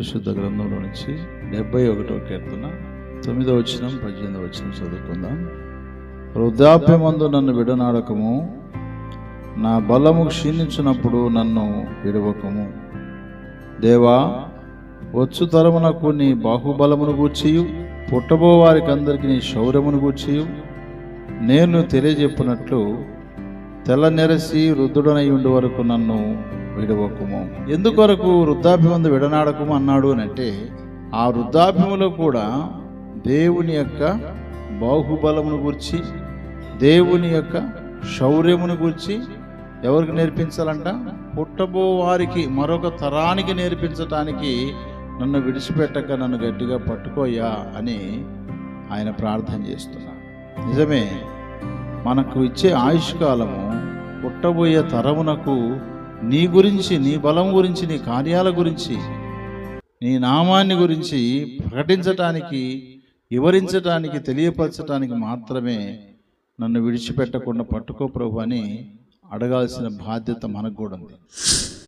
పరిశుద్ధ గ్రంథంలో నుంచి 71వ కీర్తన 9వ వచనం 18వ వచనం చదువుకుందాం. వృద్ధాప్యమందు నన్ను విడనాడకము, నా బలము క్షీణించినప్పుడు నన్ను విడవకము. దేవా, వచ్చు తరమునకు నీ బాహుబలమును గూర్చియు, పుట్టబో వారికి అందరికీ నీ శౌర్యమును గూర్చియు నేను తెలియజెప్పినట్లు తెల్ల నెరసి వృద్ధుడనై ఉండే వరకు నన్ను విడవకుము. ఎందుకొరకు వృద్ధాప్యమందు విడనాడకము అన్నాడు అని అంటే, ఆ వృద్ధాప్యములో కూడా దేవుని యొక్క బాహుబలమును గురించి, దేవుని యొక్క శౌర్యమును గురించి ఎవరికి నేర్పించాలంట? పుట్టబో వారికి, మరొక తరానికి నేర్పించటానికి నన్ను విడిచిపెట్టక నన్ను గట్టిగా పట్టుకోయ్యా అని ఆయన ప్రార్థన చేస్తున్నారు. నిజమే, మనకు ఇచ్చే ఆయుష్కాలము పుట్టబోయే తరమునకు నీ గురించి, నీ బలం గురించి, నీ కార్యాల గురించి, నీ నామాన్ని గురించి ప్రకటించటానికి, వివరించటానికి, తెలియపరచటానికి మాత్రమే నన్ను విడిచిపెట్టకుండా పట్టుకో ప్రభు అని అడగాల్సిన బాధ్యత మనకు కూడా ఉంది.